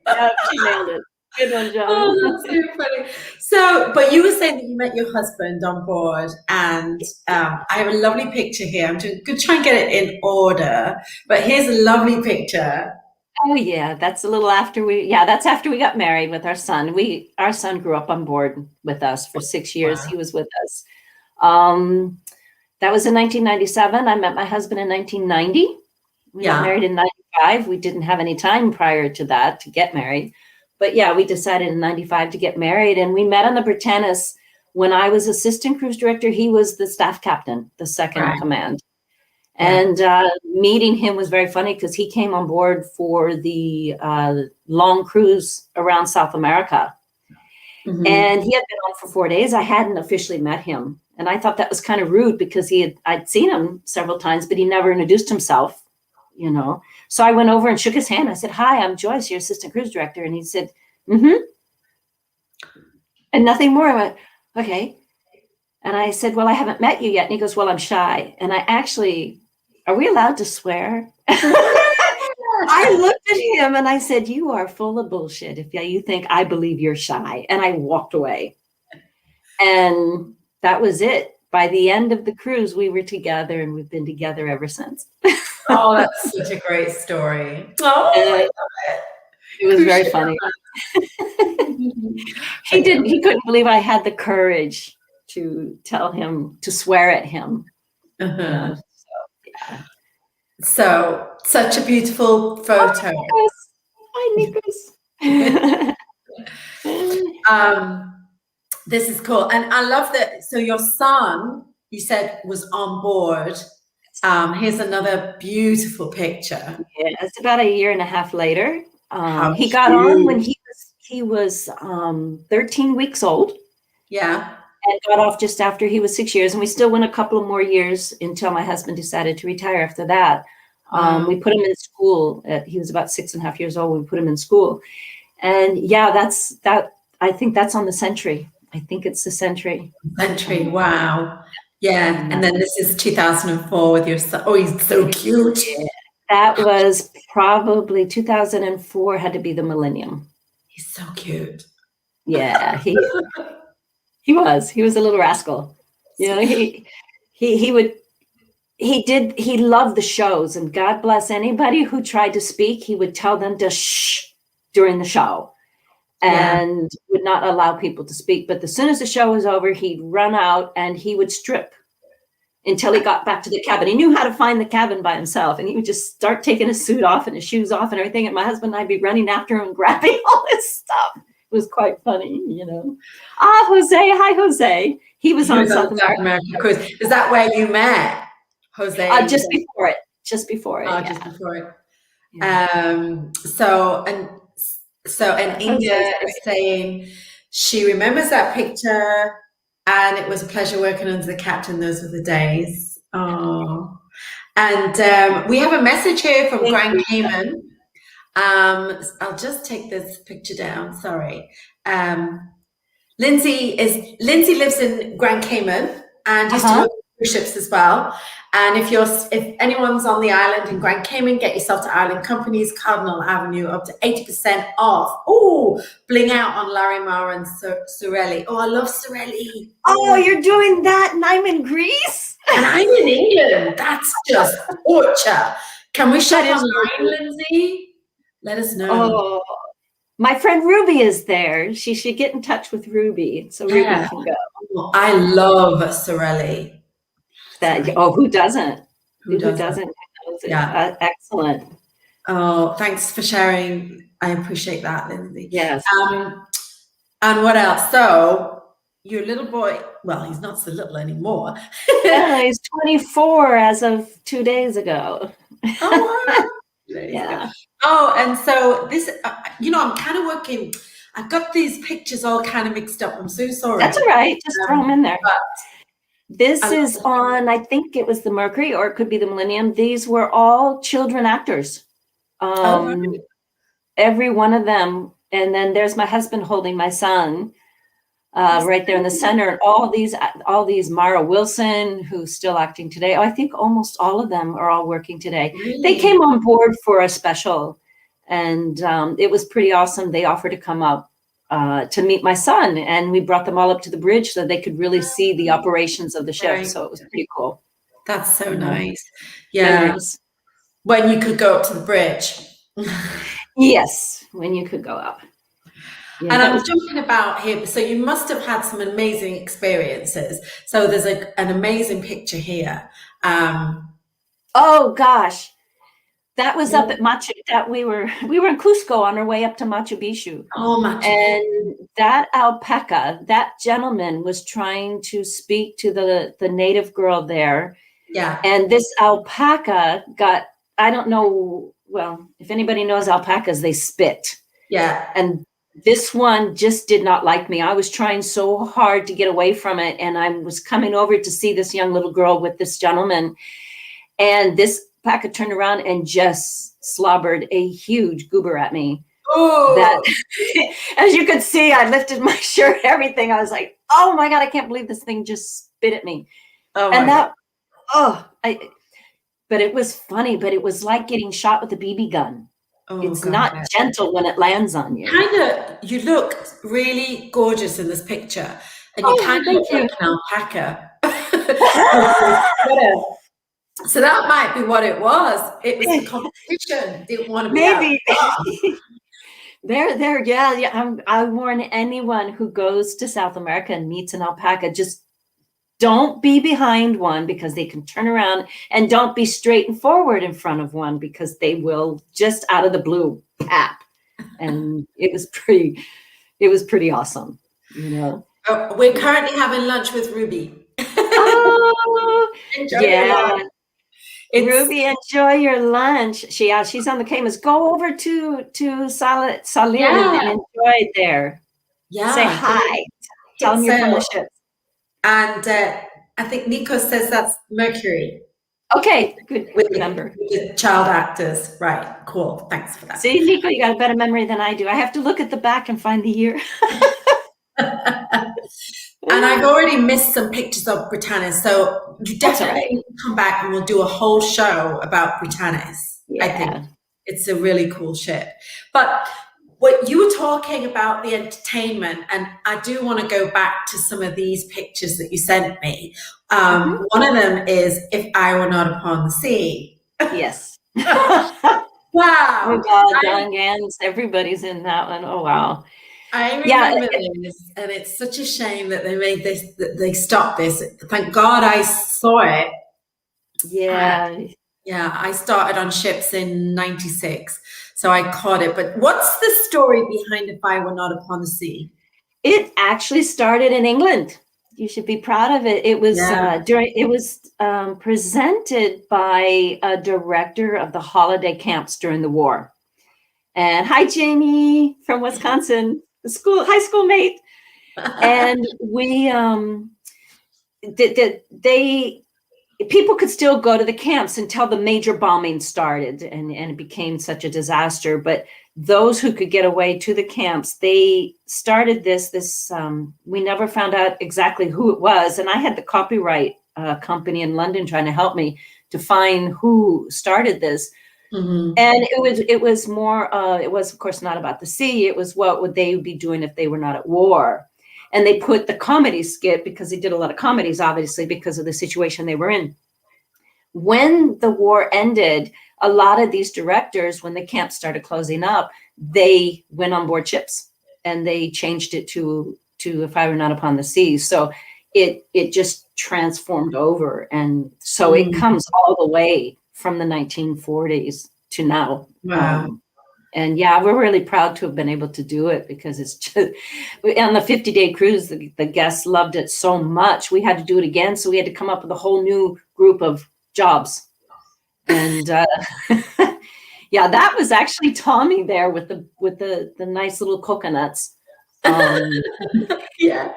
Yeah, she nailed it. Good one, John. Oh, that's so funny. So, but you were saying that you met your husband on board, and I have a lovely picture here. I'm going to try and get it in order, but here's a lovely picture. Oh yeah, that's a little after that's after we got married with our son. Our son grew up on board with us for 6 years. Wow. He was with us. That was in 1997. I met my husband in 1990. We got married in 95. We didn't have any time prior to that to get married. But yeah, we decided in 95 to get married, and we met on the Britanis when I was assistant cruise director. He was the staff captain, the second in command. And meeting him was very funny because he came on board for the long cruise around South America. Mm-hmm. And he had been on for 4 days. I hadn't officially met him. And I thought that was kind of rude because I'd seen him several times, but he never introduced himself, you know. So I went over and shook his hand. I said, "Hi, I'm Joyce, your assistant cruise director." And he said, "Mm-hmm." And nothing more. I went, "Okay." And I said, "Well, I haven't met you yet." And he goes, "Well, I'm shy." And are we allowed to swear? I looked at him and I said, "You are full of bullshit if you think I believe you're shy." And I walked away. And that was it. By the end of the cruise, we were together, and we've been together ever since. Oh, that's such a great story. Oh, I love it. It was very funny. He couldn't believe I had the courage to tell him, to swear at him. Uh-huh. So such a beautiful photo. Hi, Nikos. This is cool. And I love that. So your son, you said, was on board. Here's another beautiful picture. Yeah, it's about a year and a half later. He got on when he was 13 weeks old. Yeah. And got off just after he was 6 years. And we still went a couple of more years until my husband decided to retire after that. We put him in school. He was about 6.5 years old. We put him in school. And yeah, I think that's on the Century. I think it's the Century. Century, wow. Yeah, and then this is 2004 with your son. Oh, he's so cute. That was probably 2004, had to be the millennium. He's so cute. Yeah, he was a little rascal. You know, he loved the shows, and God bless anybody who tried to speak. He would tell them to shh during the show and would not allow people to speak. But as soon as the show was over, he'd run out and he would strip until he got back to the cabin. He knew how to find the cabin by himself, and he would just start taking his suit off and his shoes off and everything. And my husband and I'd be running after him and grabbing all his stuff. It was quite funny, you know. Jose. Hi, Jose. He was on South America Cruise. Is that where you met Jose? Just before it. Just before it. Just before it. Yeah. So Inga is saying she remembers that picture, and it was a pleasure working under the captain. Those were the days. Oh, and we have a message here from Grand Cayman. I'll just take this picture down. Sorry. Lindsay lives in Grand Cayman and used to work on cruise ships as well. And if anyone's on the island in Grand Cayman, get yourself to Island Companies, Cardinal Avenue, up to 80% off. Oh, bling out on Larimar and Sorelli. Oh, I love Sorelli. Oh, you're doing that, and I'm in Greece, and I'm in England. That's just torture. Can we shut online, Lindsay? Let us know. Oh, my friend Ruby is there. She should get in touch with Ruby so Ruby can go. Oh, I love Sorelli. Who doesn't? Who doesn't? Yeah. Excellent. Oh, thanks for sharing. I appreciate that, Lindsay. Yes. And what else? So your little boy, well, he's not so little anymore. Yeah, he's 24 as of 2 days ago. Oh, wow. Yeah. Oh, and so this, I'm kind of working. I've got these pictures all kind of mixed up. I'm so sorry. That's all right. Just throw them in there. This is on, I think it was the Mercury, or it could be the Millennium. These were all children actors. Every one of them. And then there's my husband holding my son right there in the center. And all these Mara Wilson, who's still acting today. I think almost all of them are all working today. Really? They came on board for a special. And it was pretty awesome. They offered to come up to meet my son, and we brought them all up to the bridge so they could really see the operations of the ship. Right. So it was pretty cool. That's so nice. Yeah. Memories. When you could go up to the bridge. Yes, when you could go up. Yeah, and I'm talking about here, so you must have had some amazing experiences. So there's an amazing picture here. Oh gosh, that was up at Machu. That we were in Cusco on our way up to Machu Picchu. Oh, Machu Picchu. And that alpaca, that gentleman was trying to speak to the native girl there. Yeah. And this alpaca got, I don't know, well, if anybody knows alpacas, they spit. Yeah. And this one just did not like me. I was trying so hard to get away from it. And I was coming over to see this young little girl with this gentleman. And this alpaca turned around and just slobbered a huge goober at me. Oh. That, as you could see, I lifted my shirt, everything. I was like, oh my God, I can't believe this thing just spit at me. Oh, and that, God. But it was funny, but it was like getting shot with a BB gun. Oh, it's God, not gentle when it lands on you. You look really gorgeous in this picture, and you kind of look like an alpaca. So that might be what it was. It was the competition. Didn't want to be maybe. Yeah. I warn anyone who goes to South America and meets an alpaca, just don't be behind one, because they can turn around, and don't be straight and forward in front of one, because they will just out of the blue pap. And it was pretty awesome, you know. We're currently having lunch with Ruby. Yeah. Ruby, enjoy your lunch. She's on the cameras. Go over to Salir and enjoy it there. Yeah. Say hi. Tell them you're from the ship. And I think Nico says that's Mercury. Okay, good number. With child actors. Right, cool. Thanks for that. See, Nico, you got a better memory than I do. I have to look at the back and find the year. And I've already missed some pictures of Britanis, so you definitely come back and we'll do a whole show about Britanis. Yeah. I think it's a really cool ship. But what you were talking about, the entertainment, and I do want to go back to some of these pictures that you sent me. One of them is If I Were Not Upon the Sea. Yes. Wow. Oh God, Don Gans, everybody's in that one. Oh wow. I remember this, and it's such a shame that they made this, that they stopped this. Thank God I saw it. Yeah. I started on ships in '96, so I caught it. But what's the story behind If I Were Not Upon the Sea? It actually started in England. You should be proud of it. It was presented by a director of the holiday camps during the war. And hi, Jamie from Wisconsin, the high school mate. And we, people could still go to the camps until the major bombing started, and it became such a disaster. But those who could get away to the camps, they started this. We never found out exactly who it was, and I had the copyright company in London trying to help me to find who started this. Mm-hmm. And it was more. It was, of course, not about the sea. It was what would they be doing if they were not at war. And they put the comedy skit, because they did a lot of comedies, obviously, because of the situation they were in. When the war ended, a lot of these directors, when the camps started closing up, they went on board ships and they changed it to If I Were Not Upon the Sea. So it just transformed over. And so it comes all the way from the 1940s to now. Wow. And yeah, we're really proud to have been able to do it, because it's just on the 50-day cruise, the guests loved it so much. We had to do it again. So we had to come up with a whole new group of jobs. And yeah, that was actually Tommy there with the nice little coconuts. Yeah.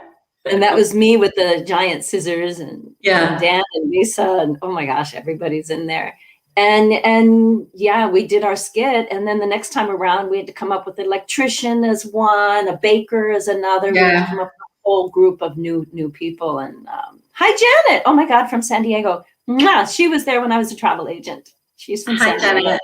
And that was me with the giant scissors, and Dan and Lisa, and oh my gosh, everybody's in there. And yeah, we did our skit. And then the next time around, we had to come up with an electrician as one, a baker as another. We had to come up with a whole group of new people. And hi, Janet. Oh my God, from San Diego. Mwah! She was there when I was a travel agent. She's from San Diego.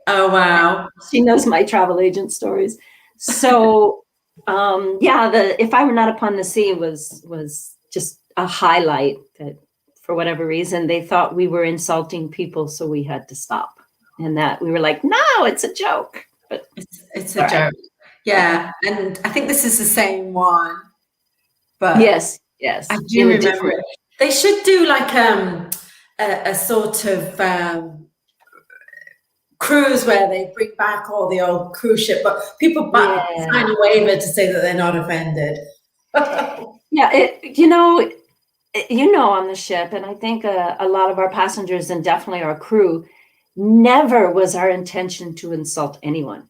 Oh, wow. She knows my travel agent stories. So, If I Were Not Upon the Sea was just a highlight that, for whatever reason, they thought we were insulting people, so we had to stop. And that we were like, no, it's a joke. But it's a joke. Yeah. And I think this is the same one. But yes. I do remember it. They should do like a sort of cruise where they bring back all the old cruise ship, but people sign a waiver to say that they're not offended. On the ship, and I think a lot of our passengers and definitely our crew, never was our intention to insult anyone.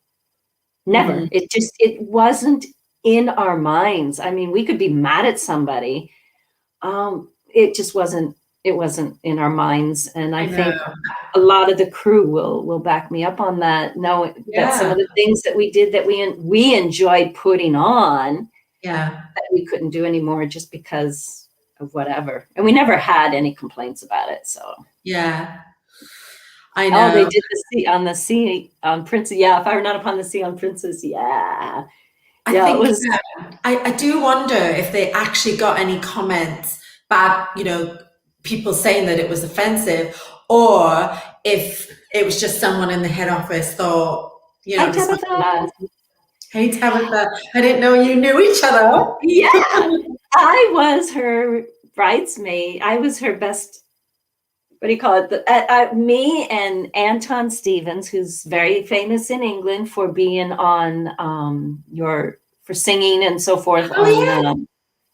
Never. Mm-hmm. It wasn't in our minds. I mean, we could be mad at somebody. It just wasn't in our minds. And I think a lot of the crew will back me up on that. That some of the things that we did that we enjoyed putting on, that we couldn't do anymore just because of whatever. And we never had any complaints about it. So I know. Oh, they did the sea on Princess. Yeah, If I Were Not Upon the Sea on Princess. Yeah. I do wonder if they actually got any comments bad, people saying that it was offensive, or if it was just someone in the head office thought, Hey, Tabitha. Hey, Tabitha. I didn't know you knew each other. Yeah. I was her bridesmaid. I was her best, what do you call it? Me and Anton Stevens, who's very famous in England for being on for singing and so forth.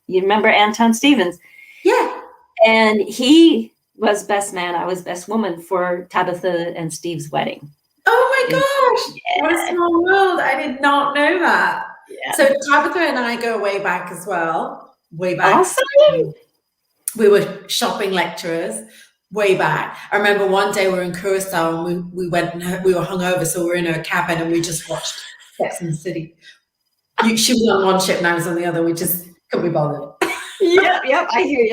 You remember Anton Stevens? Yeah. And he was best man. I was best woman for Tabitha and Steve's wedding. Oh my gosh. Yeah. What a small world. I did not know that. Yeah. So Tabitha and I go way back as well. Way back. Awesome. We were shopping lecturers way back. I remember one day we were in Curacao and we were hungover, so we were in a cabin and we just watched Sex and the City. She was on one ship and I was on the other. We just couldn't be bothered. Yep. I hear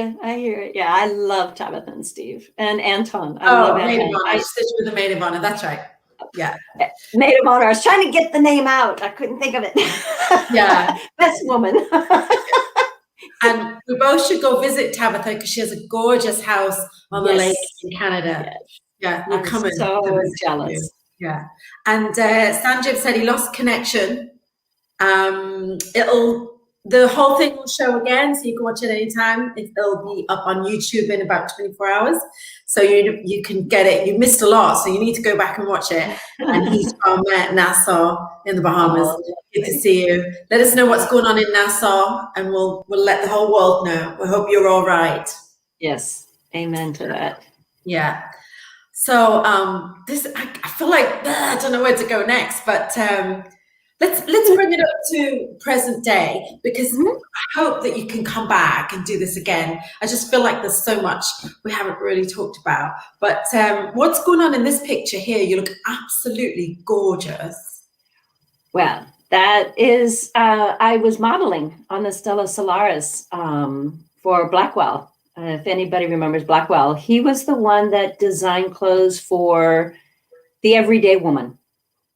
you. Yeah, I love Tabitha and Steve and Anton. I love Anton. Maid of Honor. She said she was the Maid of Honor. That's right. Yeah. Maid of Honor. I was trying to get the name out. I couldn't think of it. Yeah. Best woman. And we both should go visit Tabitha because she has a gorgeous house on the lake in Canada. Yes. Yeah, we're coming. So jealous. Yeah. And Sanjeev said he lost connection. The whole thing will show again, so you can watch it anytime. It'll be up on YouTube in about 24 hours. So you can get it. You missed a lot, so you need to go back and watch it. And he's from Nassau in the Bahamas. Good to see you. Let us know what's going on in Nassau, and we'll let the whole world know. We hope you're all right. Yes. Amen to that. Yeah. So I feel like I don't know where to go next, but let's bring it up to present day, because I hope that you can come back and do this again. I just feel like there's so much we haven't really talked about. But what's going on in this picture here? You look absolutely gorgeous. Well, that is, I was modeling on the Stella Solaris for Blackwell. If anybody remembers Blackwell, he was the one that designed clothes for the everyday woman.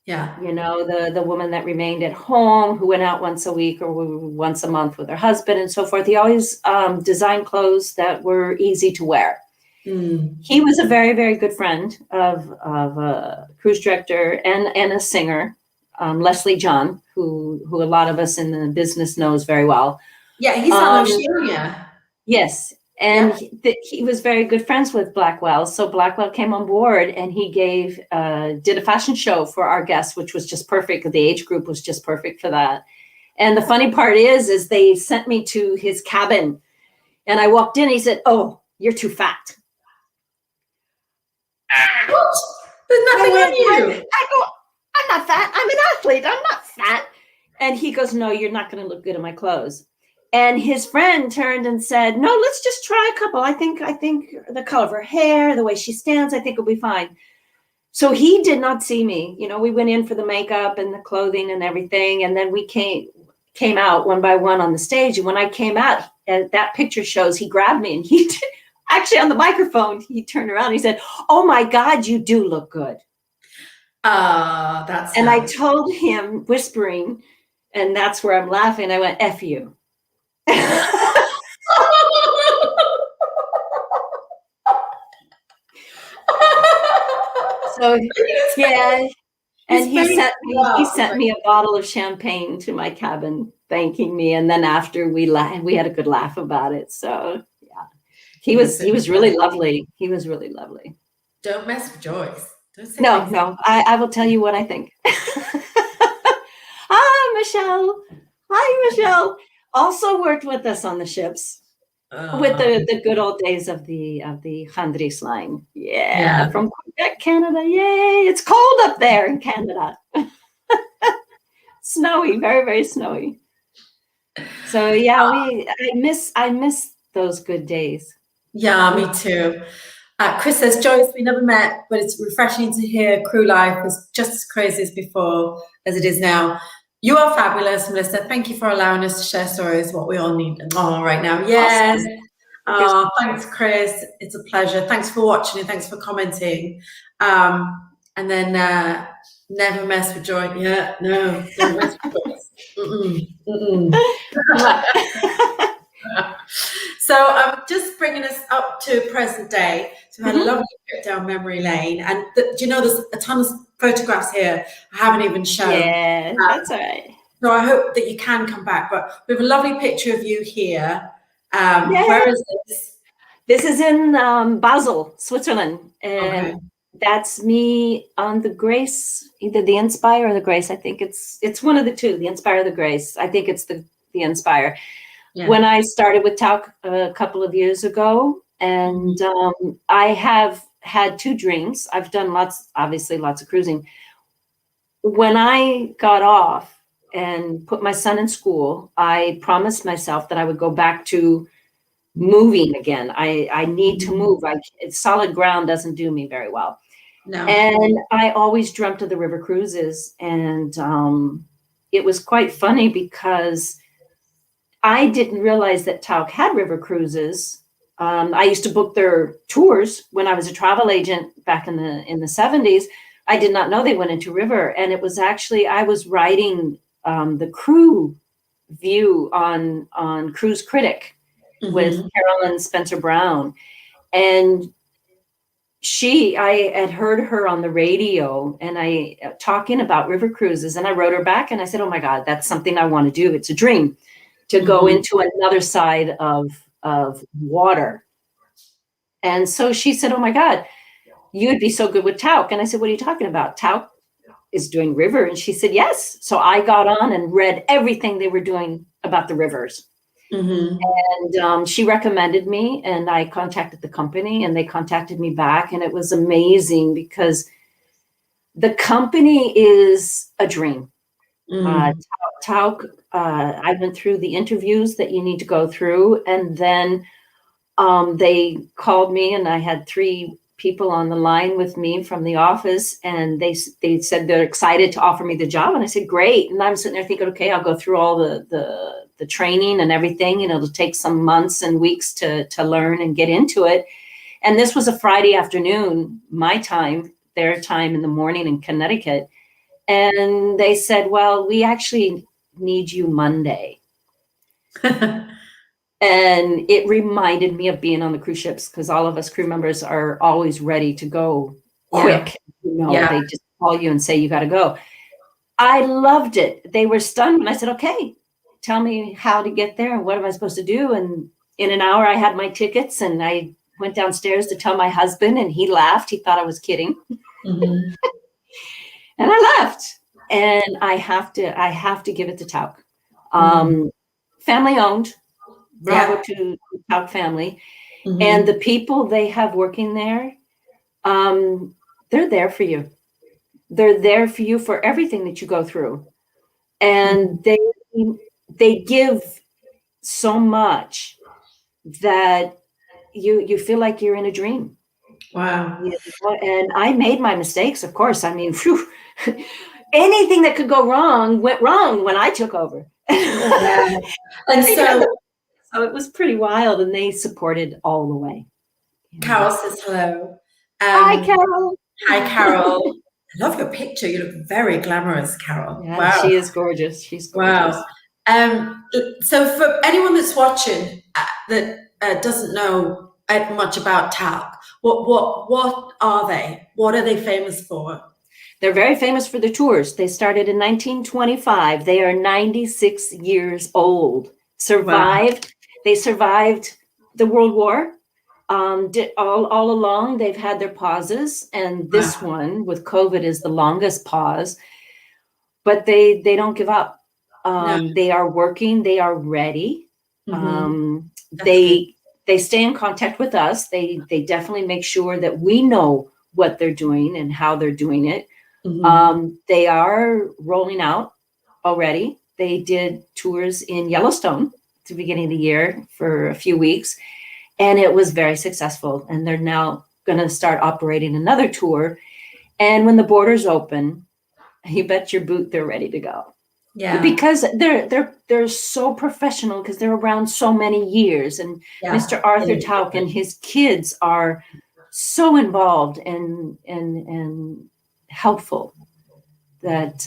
Yeah. The woman that remained at home, who went out once a week or once a month with her husband and so forth. He always designed clothes that were easy to wear. He was a very, very good friend of a cruise director and a singer, Leslie John, who a lot of us in the business knows very well. Yeah, he's on Oceania. Yes. And he was very good friends with Blackwell. So Blackwell came on board and he did a fashion show for our guests, which was just perfect. The age group was just perfect for that. And the funny part is they sent me to his cabin and I walked in and he said, "Oh, you're too fat." What? There's nothing on you. I go, "I'm not fat. I'm an athlete. I'm not fat." And he goes, "No, you're not going to look good in my clothes." And his friend turned and said, "No, let's just try a couple. I think the color of her hair, the way she stands, I think it'll be fine." So he did not see me. We went in for the makeup and the clothing and everything. And then we came out one by one on the stage. And when I came out, that picture shows he grabbed me and he did, actually on the microphone, he turned around and he said, "Oh my God, you do look good." That's And nice. I told him, whispering, and that's where I'm laughing. I went, F you. So yeah, and he sent me a bottle of champagne to my cabin, thanking me. And then after we had a good laugh about it. So yeah, he was really lovely. He was really lovely. Don't mess with Joyce. Don't say No. I will tell you what I think. Hi, Michelle. Hi, Michelle. Also worked with us on the ships. With the good old days of the Handris line. Yeah, from Quebec, Canada. Yay. It's cold up there in Canada. Snowy, very, very snowy. So yeah, I miss those good days. Yeah, me too. Chris says, Joyce, we never met, but it's refreshing to hear crew life was just as crazy as before as it is now. You are fabulous, Melissa. Thank you for allowing us to share stories, what we all need right now. Yes. Awesome. Oh, thanks, Chris. It's a pleasure. Thanks for watching and thanks for commenting. And then never mess with Joy. Yeah, no, don't mess with Joyce. So I'm just bringing us up to present day. So we had a lovely trip down memory lane, and do you know there's a ton of photographs here I haven't even shown. Yeah, that's all right. So I hope that you can come back. But we have a lovely picture of you here. Where is this? This is in Basel, Switzerland, and that's me on the Grace, either the Inspire or the Grace. I think it's one of the two, the Inspire or the Grace. I think it's the Inspire. Yeah. When I started with Tauck a couple of years ago, and I have had two dreams. I've done obviously lots of cruising. When I got off and put my son in school, I promised myself that I would go back to moving again. I need to move. Solid ground doesn't do me very well. No. And I always dreamt of the river cruises. And it was quite funny because I didn't realize that Tauck had river cruises. I used to book their tours when I was a travel agent back in the 70s. I did not know they went into river. And it was actually, I was writing the crew view on Cruise Critic with Carolyn Spencer Brown. And I had heard her on the radio and I talking about river cruises, and I wrote her back and I said, oh my God, that's something I want to do. It's a dream to go into another side of water. And so she said, oh my God, you'd be so good with Tauck. And I said, what are you talking about? Tauck is doing river. And she said, yes. So I got on and read everything they were doing about the rivers. And she recommended me, and I contacted the company and they contacted me back. And it was amazing because the company is a dream. Tauck, I went through the interviews that you need to go through. And then they called me, and I had 3 people on the line with me from the office, and they said they're excited to offer me the job. And I said, great. And I'm sitting there thinking, okay, I'll go through all the training and everything. You know, it'll take some months and weeks to learn and get into it. And this was a Friday afternoon, my time, their time in the morning in Connecticut. And they said, well, we actually need you Monday. And it reminded me of being on the cruise ships, because all of us crew members are always ready to go quick. They just call you and say, you got to go. I loved it. They were stunned when I said, okay, tell me how to get there and what am I supposed to do? And in an hour I had my tickets, and I went downstairs to tell my husband, and he laughed. He thought I was kidding. And I left, and I have to give it to Tauck. Family owned. Bravo to Tauck family. And the people they have working there, they're there for you. They're there for you for everything that you go through. And they give so much that you feel like you're in a dream. Wow. And I made my mistakes, of course. I mean, anything that could go wrong went wrong when I took over. And so it was pretty wild, and they supported all the way. Carol says hello. Hi, Carol. Hi, Carol. I love your picture. You look very glamorous, Carol. Yeah, Wow. she is gorgeous. She's gorgeous. Wow. So for anyone that's watching that doesn't know much about Tauck, what are they? What are they famous for? They're very famous for their tours. They started in 1925. They are 96 years old. Survived. Wow. They survived the World War. All along, they've had their pauses, and this one with COVID is the longest pause. But they don't give up. They are working. They are ready. They stay in contact with us. They definitely make sure that we know what they're doing and how they're doing it. They are rolling out already. They did tours in Yellowstone at the beginning of the year for a few weeks, and it was very successful. And they're now going to start operating another tour. And when the borders open, you bet your boot they're ready to go. Yeah, because they're so professional, because they're around so many years. And Mr. Arthur Tauck and his kids are so involved and helpful that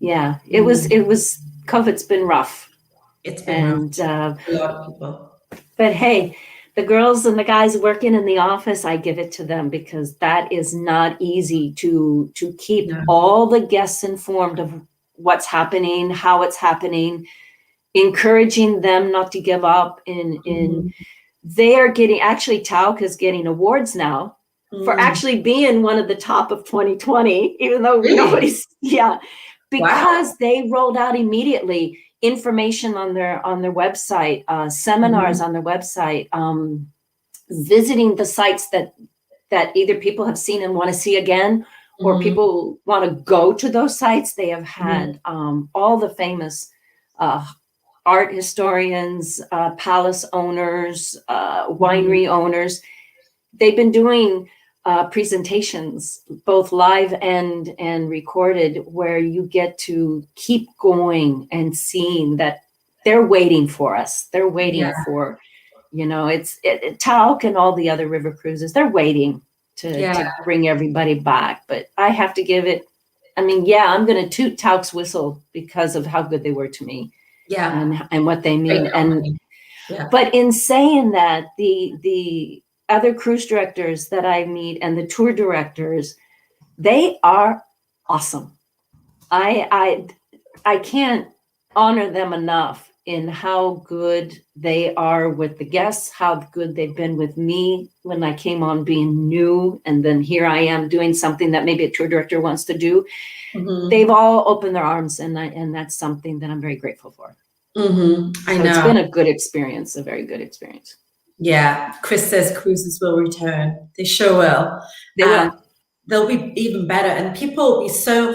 it was COVID's been rough. It's been rough. A lot of people. But hey, the girls and the guys working in the office, I give it to them, because that is not easy to keep all the guests informed of what's happening, how it's happening, encouraging them not to give up. They are getting, actually Tauck is getting awards now for actually being one of the top of 2020, even though nobody's, because they rolled out immediately information on their website, seminars on their website, visiting the sites that either people have seen and want to see again, or people want to go to those sites. They have had all the famous art historians, palace owners, winery owners. They've been doing presentations, both live and recorded, where you get to keep going and seeing that they're waiting for us. They're waiting for, it's Tauck and all the other river cruises. They're waiting to bring everybody back. But I have to give it, I'm going to toot Tauck's whistle because of how good they were to me. And what they mean. But in saying that, the other cruise directors that I meet and the tour directors, they are awesome. I can't honor them enough in how good they are with the guests, how good they've been with me when I came on being new, and then here I am doing something that maybe a tour director wants to do. They've all opened their arms, and that's something that I'm very grateful for. I know. It's been a good experience, a very good experience. Yeah, Chris says cruises will return. They sure will. They will. They'll be even better, and people will be so.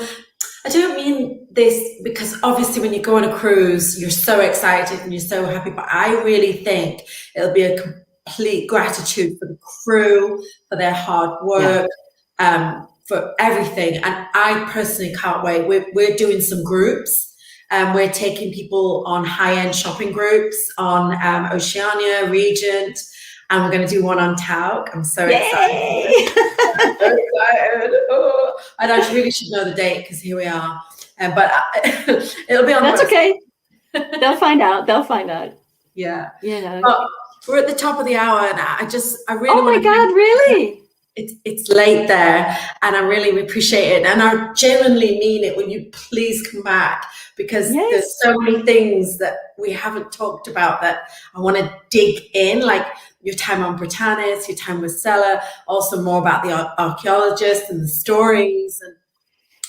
I don't mean this because obviously when you go on a cruise, you're so excited and you're so happy, but I really think it'll be a complete gratitude for the crew, for their hard work, for everything. And I personally can't wait. We're doing some groups. We're taking people on high-end shopping groups on Oceania, Regent, and we're going to do one on Tauck. I'm so excited. I'm so excited. Oh, and I really should know the date because here we are. But it'll be on. That's okay. They'll find out. Yeah. But we're at the top of the hour, and I really. Oh my God! Really? It's late there, and I really appreciate it, and I genuinely mean it. Will you please come back, because there's so many things that we haven't talked about that I want to dig in, like your time on Britanis, your time with Stella, also more about the archaeologists and the stories, and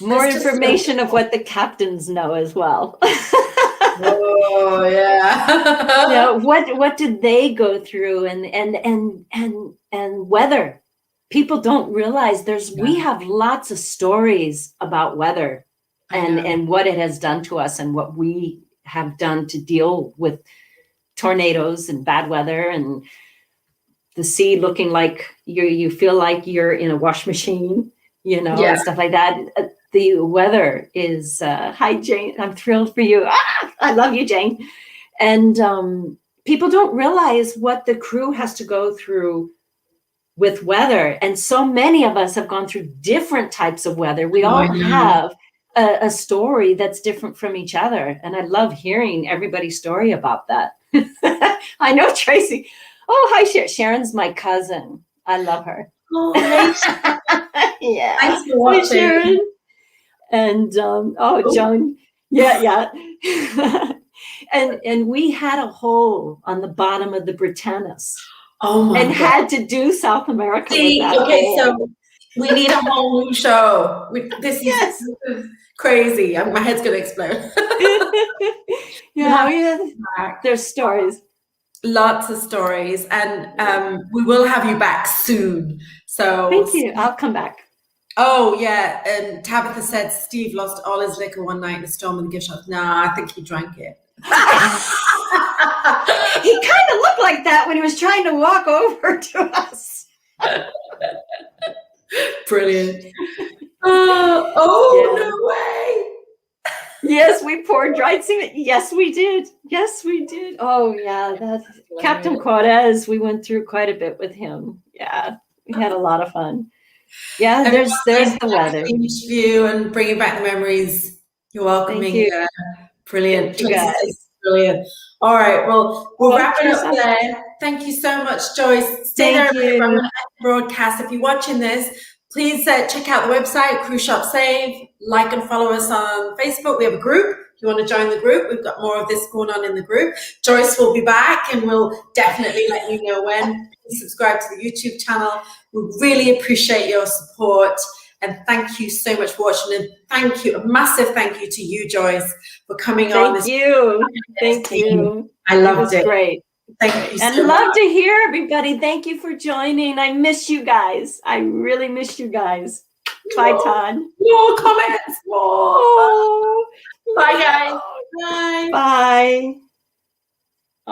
more information of what the captains know as well. Oh yeah. What did they go through, and weather. People don't realize we have lots of stories about weather and what it has done to us, and what we have done to deal with tornadoes and bad weather, and the sea looking like you feel like you're in a wash machine, and stuff like that. The weather is, hi Jane, I'm thrilled for you. I love you, Jane. And people don't realize what the crew has to go through with weather. And so many of us have gone through different types of weather. We all have a story that's different from each other. And I love hearing everybody's story about that. I know Tracy. Oh, hi, Sharon's my cousin. I love her. Oh, hey. Yeah. Thanks for watching. Hi, Sharon. And Joan. Yeah. and we had a hole on the bottom of the Britanis. Oh my God. Had to do South America with that hole. So we need a whole new show. This is crazy. My head's going to explode. There's stories. Lots of stories. And we will have you back soon. So thank you. I'll come back. Oh, yeah. And Tabitha said Steve lost all his liquor one night in a storm in the gift shop. No, I think he drank it. He kind of looked like that when he was trying to walk over to us. Brilliant. No way. Yes, we poured dried semen. Yes, we did. Oh, yeah. That's Captain Cortez. We went through quite a bit with him. Yeah, we had a lot of fun. Yeah, there's the weather. View and bringing back the memories. You're welcome. Thank you. Brilliant. Thank you guys. Brilliant. All right. Well, we'll wrap it up there. Thank you so much, Joyce. Stay there. I'm going to end the broadcast. If you're watching this, please check out the website, Cruise Shop Save. Like and follow us on Facebook. We have a group. If you want to join the group, we've got more of this going on in the group. Joyce will be back and we'll definitely let you know when. Please subscribe to the YouTube channel. We really appreciate your support. And thank you so much for watching. And thank you, a massive thank you to you, Joyce, for coming on. Thank you. I loved it. Great. Thank you so much. And love to hear everybody. Thank you for joining. I miss you guys. I really miss you guys. Bye, Todd. More comments. More.